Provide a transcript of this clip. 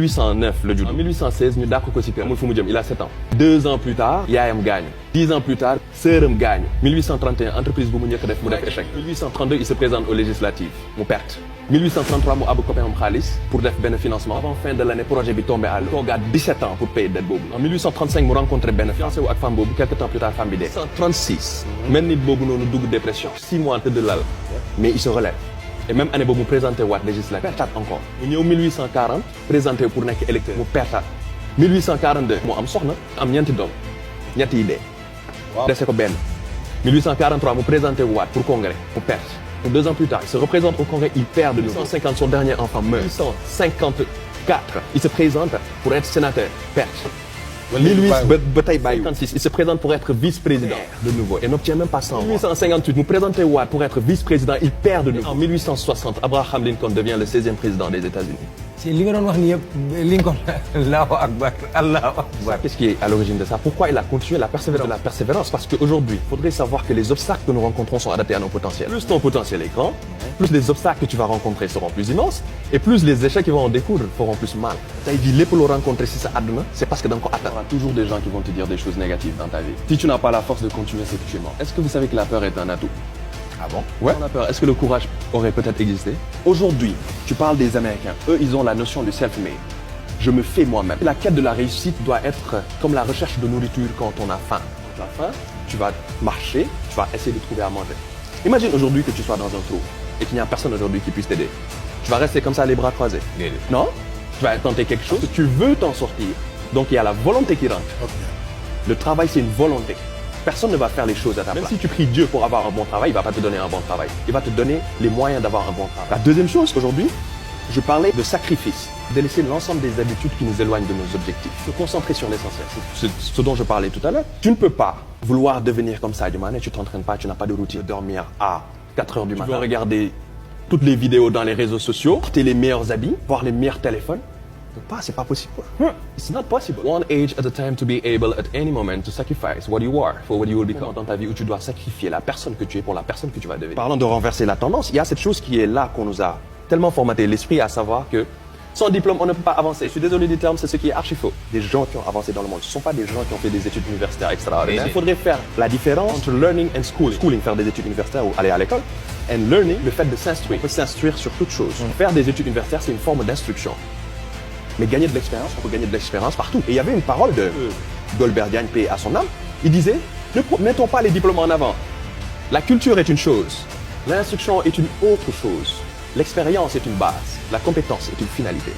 1809 le judd. En 1816 ñu dàq ko ci kër amul fu mu jëm il a 7 ans. 2 ans plus tard yaayam gaañu. 10 ans plus tard sœuram gaañu. 1831 entreprise bu mu njëkk def mu def échec. 1832 il se présente aux législatives mu perte. 1833 mu àbb copain am xaalis pour def benn financement. Avant fin de l'année projet bi tombé à l'eau. toogaat 17 ans pour payer dette boobu. En 1835 mu rencontré benn fiancé wu ak femme boobu quelque temps plus tard femme bi dee. 1836 mel nit boobu noonu dugg dépression. 6 mois tëdd lal mais il se relève. Et même année boobu mu présenté waat législative pertaat encore mu ñëw 1840 présenté pour nekk électeur mu pertaat 1842 mu am soxna am ñeenti doom ñett yi dee dese ko benn 1843 mu présenté waat pour congrès mu perte 2 ans plus tard il se représente au congrès il perd de 1850 son dernier enfant meurt 1854 il se présente pour être sénateur perte 1856 il se présente pour être vice-président de nouveau et n'obtient même pas 100. 1858 mu présenté waat pour être vice-président il perd de nouveau. En 1860 Abraham Lincoln devient le 16e président des États-Unis. C'est li nga doon wax ni yëpp Lincoln Allahu Akbar Allahu Akbar. Qu'est-ce qui est à l'origine de ça? Pourquoi il a continué la persévérance? Parce qu'aujourd'hui, il faudrait savoir que les obstacles que nous rencontrons sont adaptés à nos potentiels. Plus ton potentiel est grand, plus les obstacles que tu vas rencontrer seront plus immenses, et plus les échecs qui vont en découdre feront plus mal. Tey jii lépp loo rencontrer si sa àdduna, c'est parce que da nga ko atteindre. Il y aura toujours des gens qui vont te dire des choses négatives dans ta vie. Si tu n'as pas la force de continuer, c'est que tu es mort. Est-ce que vous savez que la peur est un atout? Ah bon? Ouais. On a peur. Est-ce que le courage aurait peut-être existé? Aujourd'hui, tu parles des Américains. Eux, ils ont la notion de self-made. Je me fais moi-même. La quête de la réussite doit être comme la recherche de nourriture quand on a faim. Quand tu as faim, tu vas marcher, tu vas essayer de trouver à manger. Imagine aujourd'hui que tu sois dans un trou et qu'il n'y a personne aujourd'hui qui puisse t'aider. Tu vas rester comme ça les bras croisés. Non? Tu vas tenter quelque chose. Tu veux t'en sortir. Donc il y a la volonté qui rentre. Okay. Le travail, c'est une volonté. Personne ne va faire les choses à ta place. Même si tu pries Dieu pour avoir un bon travail, il ne va pas te donner un bon travail. Il va te donner les moyens d'avoir un bon travail. La deuxième chose, aujourd'hui, je parlais de sacrifice, de laisser l'ensemble des habitudes qui nous éloignent de nos objectifs. Se concentrer sur l'essentiel. C'est ce dont je parlais tout à l'heure. Tu ne peux pas vouloir devenir comme ça du matin, tu ne t'entraînes pas, tu n'as pas de routine. Dormir à 4 heures du matin. Tu veux regarder toutes les vidéos dans les réseaux sociaux, porter les meilleurs habits, voir les meilleurs téléphones. C'est pas possible. It's not possible. One age at a time to be able at any moment to sacrifice what you are for what you will become. Dans ta vie où tu dois sacrifier la personne que tu es pour la personne que tu vas devenir. Parlant de renverser la tendance, il y a cette chose qui est là qu'on nous a tellement formaté l'esprit à savoir que sans diplôme, on ne peut pas avancer. Je suis désolé du terme, c'est ce qui est archi faux. Des gens qui ont avancé dans le monde, ce ne sont pas des gens qui ont fait des études universitaires extraordinaires. Il faudrait faire la différence entre learning and schooling. Schooling, faire des études universitaires ou aller à l'école. And learning, le fait de s'instruire. On peut s'instruire sur toute chose. Faire des études universitaires, c'est une forme d'instruction. Mais gagner de l'expérience, on peut gagner de l'expérience partout. Et il y avait une parole de Goldbergian, paix à son âme. Il disait, ne mettons pas les diplômes en avant. La culture est une chose. L'instruction est une autre chose. L'expérience est une base. La compétence est une finalité.